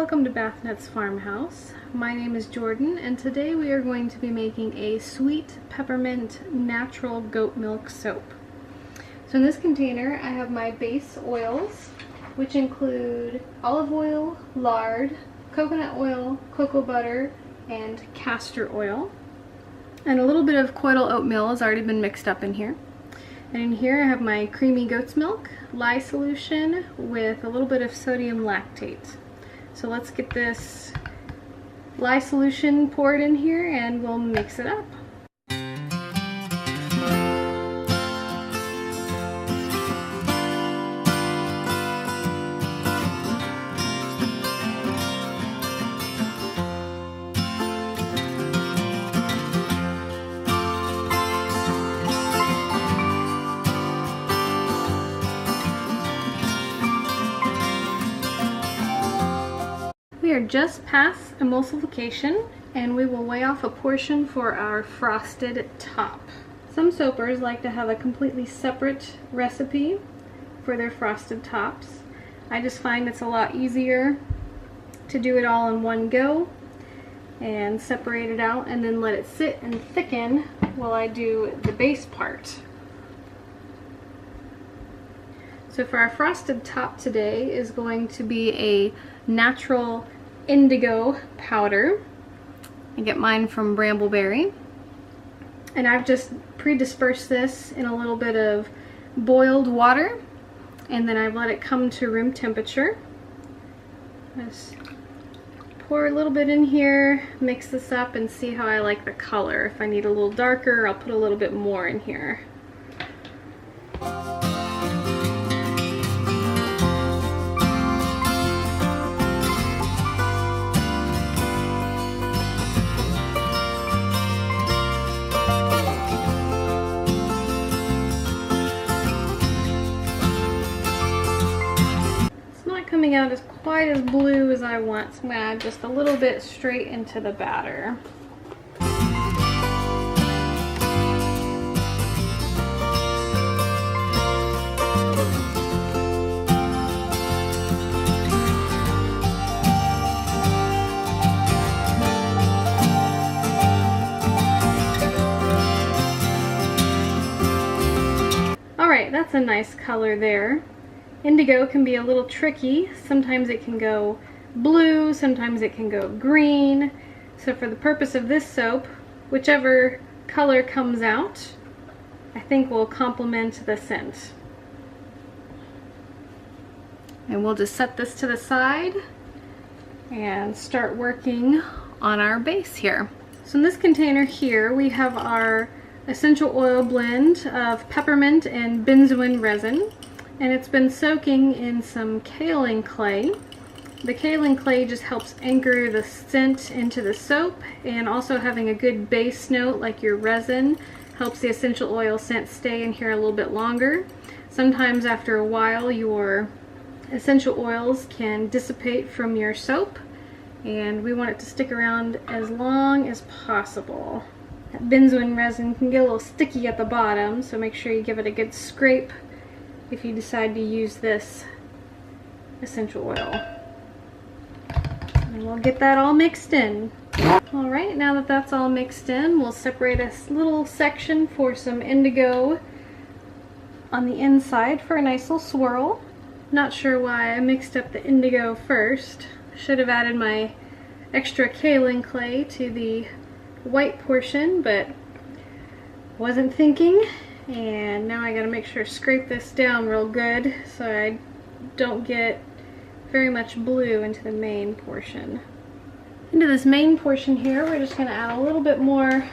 Welcome to Bathnet's Farmhouse. My name is Jordan, and today we are going to be making a sweet peppermint natural goat milk soap. So in this container I have my base oils, which include olive oil, lard, coconut oil, cocoa butter, and castor oil. And a little bit of colloidal oatmeal has already been mixed up in here. And in here I have my creamy goat's milk, lye solution with a little bit of sodium lactate. So let's get this lye solution poured in here and we'll mix it up. We are just past emulsification, and we will weigh off a portion for our frosted top. Some soapers like to have a completely separate recipe for their frosted tops. I just find it's a lot easier to do it all in one go and separate it out and then let it sit and thicken while I do the base part. So for our frosted top today is going to be a natural indigo powder. I get mine from Brambleberry, and I've just pre-dispersed this in a little bit of boiled water, and then I've let it come to room temperature. Just pour a little bit in here, mix this up, and see how I like the color. If I need a little darker, I'll put a little bit more in here. Coming out as quite as blue as I want, so I'm going to add just a little bit straight into the batter. Alright, that's a nice color there. Indigo can be a little tricky. Sometimes it can go blue, sometimes it can go green. So for the purpose of this soap, whichever color comes out, I think will complement the scent. And we'll just set this to the side and start working on our base here. So in this container here we have our essential oil blend of peppermint and benzoin resin. And it's been soaking in some kaolin clay. The kaolin clay just helps anchor the scent into the soap, and also having a good base note like your resin helps the essential oil scent stay in here a little bit longer. Sometimes after a while your essential oils can dissipate from your soap, and we want it to stick around as long as possible. That benzoin resin can get a little sticky at the bottom, so make sure you give it a good scrape if you decide to use this essential oil. And we'll get that all mixed in. Alright, now that that's all mixed in, we'll separate a little section for some indigo on the inside for a nice little swirl. Not sure why I mixed up the indigo first. Should have added my extra kaolin clay to the white portion, but wasn't thinking. And now I gotta make sure to scrape this down real good so I don't get very much blue into the main portion. Into this main portion here, we're just gonna add a little bit more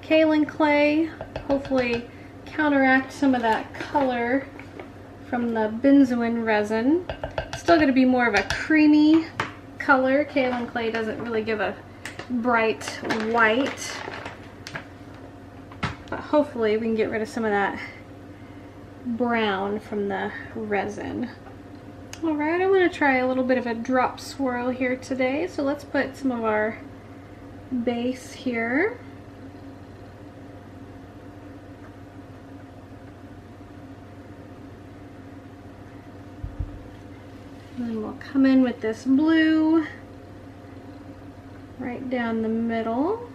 kaolin clay, hopefully counteract some of that color from the benzoin resin. Still gonna be more of a creamy color. Kaolin clay doesn't really give a bright white. But hopefully we can get rid of some of that brown from the resin. Alright, I'm going to try a little bit of a drop swirl here today. So let's put some of our base here. And then we'll come in with this blue right down the middle.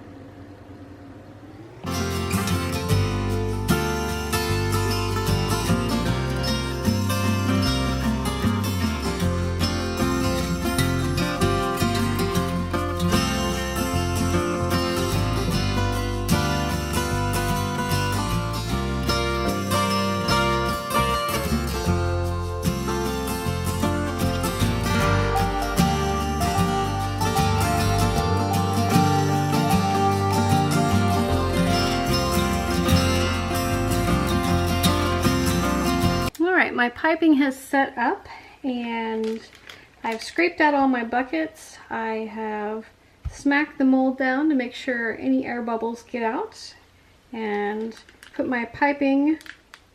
My piping has set up and I've scraped out all my buckets. I have smacked the mold down to make sure any air bubbles get out, and put my piping,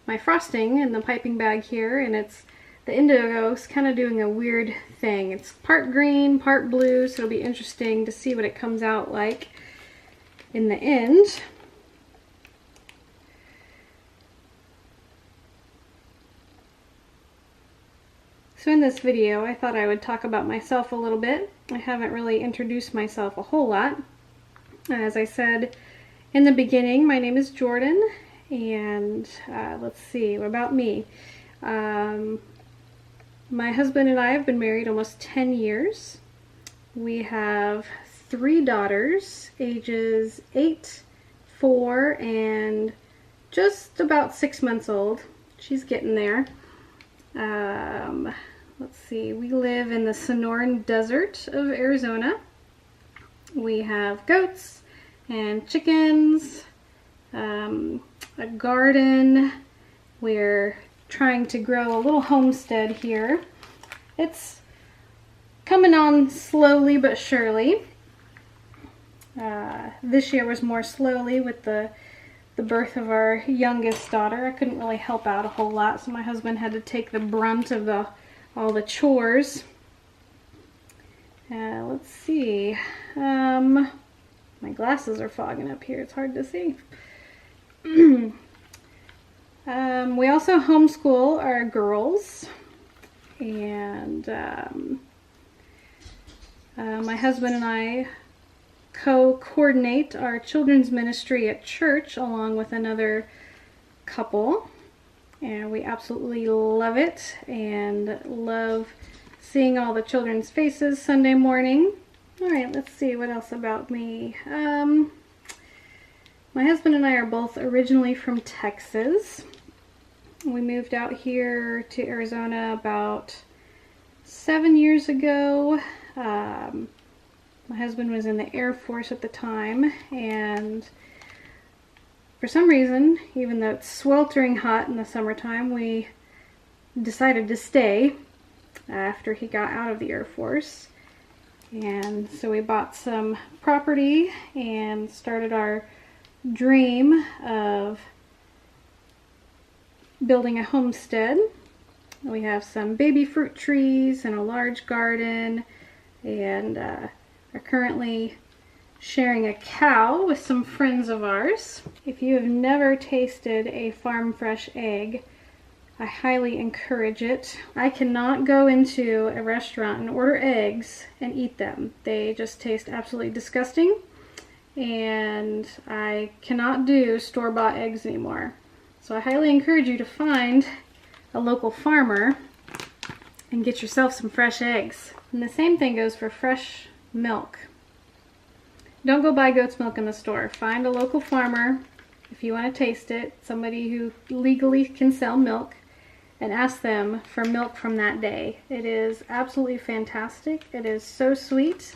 my frosting in the piping bag here, and it's the Indigo is kind of doing a weird thing. It's part green, part blue, so it'll be interesting to see what it comes out like in the end. So in this video, I thought I would talk about myself a little bit. I haven't really introduced myself a whole lot. As I said in the beginning, my name is Jordan, and let's see, what about me? My husband and I have been married almost 10 years. We have 3 daughters, ages 8, 4, and just about 6 months old. She's getting there. Let's see, we live in the Sonoran Desert of Arizona. We have goats and chickens, a garden. We're trying to grow a little homestead here. It's coming on slowly but surely. This year was more slowly with the birth of our youngest daughter. I couldn't really help out a whole lot, so my husband had to take the brunt of all the chores. Let's see. My glasses are fogging up here. It's hard to see. We also homeschool our girls, and my husband and I co-coordinate our children's ministry at church along with another couple, and we absolutely love it and love seeing all the children's faces Sunday morning. Alright, let's see what else about me. My husband and I are both originally from Texas. We moved out here to Arizona about 7 years ago. My husband was in the Air Force at the time, and for some reason, even though it's sweltering hot in the summertime, we decided to stay after he got out of the Air Force. And so we bought some property and started our dream of building a homestead. We have some baby fruit trees and a large garden, and are currently sharing a cow with some friends of ours. If you have never tasted a farm fresh egg, I highly encourage it. I cannot go into a restaurant and order eggs and eat them. They just taste absolutely disgusting, and I cannot do store-bought eggs anymore. So I highly encourage you to find a local farmer and get yourself some fresh eggs. And the same thing goes for fresh milk. Don't go buy goat's milk in the store. Find a local farmer if you want to taste it, somebody who legally can sell milk, and ask them for milk from that day. It is absolutely fantastic. It is so sweet,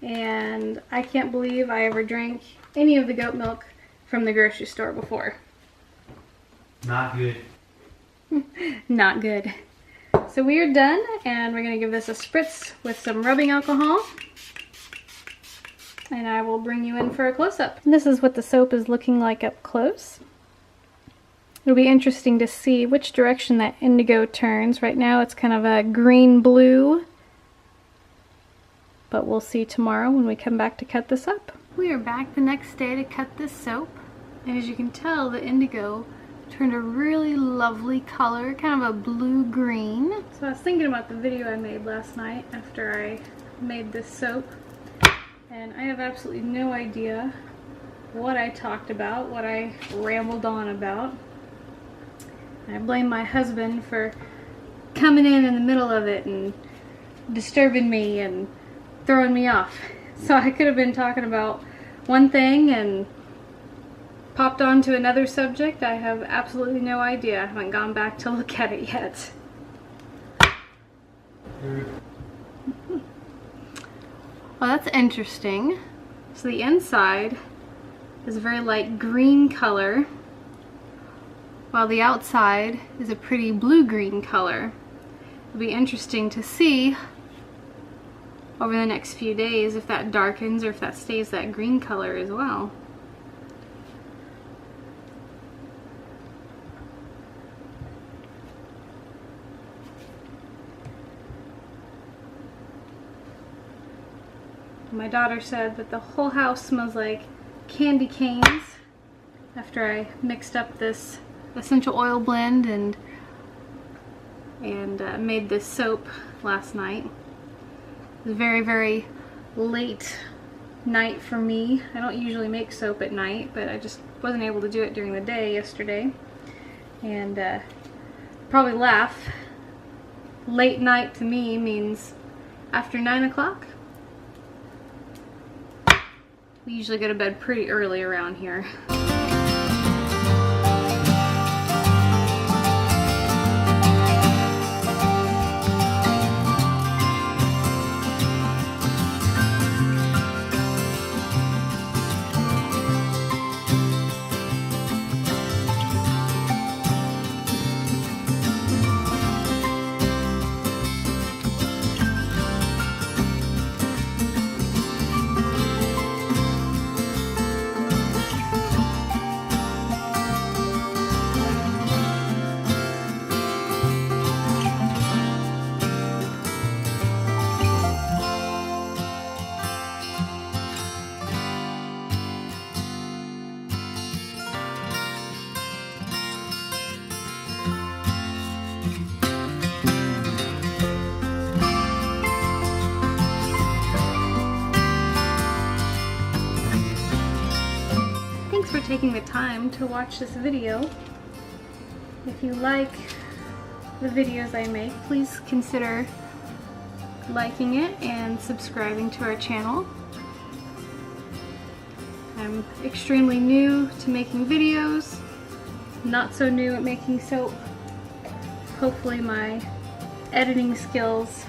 and I can't believe I ever drank any of the goat milk from the grocery store before. Not good. Not good. So we are done, and we're going to give this a spritz with some rubbing alcohol, and I will bring you in for a close-up. This is what the soap is looking like up close. It'll be interesting to see which direction that indigo turns. Right now it's kind of a green-blue, but we'll see tomorrow when we come back to cut this up. We are back the next day to cut this soap, and as you can tell, the indigo Turned a really lovely color, kind of a blue-green. So I was thinking about the video I made last night after I made this soap, and I have absolutely no idea what I talked about, what I rambled on about. I blame my husband for coming in the middle of it and disturbing me and throwing me off. So I could have been talking about one thing and popped on to another subject. I have absolutely no idea. I haven't gone back to look at it yet. Well, that's interesting. So the inside is a very light green color, while the outside is a pretty blue-green color. It'll be interesting to see over the next few days if that darkens or if that stays that green color as well. My daughter said that the whole house smells like candy canes after I mixed up this essential oil blend and made this soap last night. It was a very, very late night for me. I don't usually make soap at night, but I just wasn't able to do it during the day yesterday. And probably laugh. Late night to me means after 9 o'clock. We usually go to bed pretty early around here. Thanks for taking the time to watch this video. If you like the videos I make, please consider liking it and subscribing to our channel. I'm extremely new to making videos, not so new at making soap. Hopefully my editing skills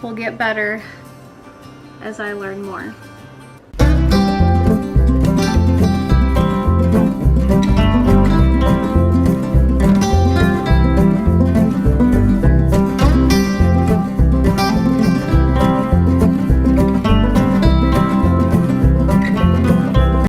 will get better as I learn more.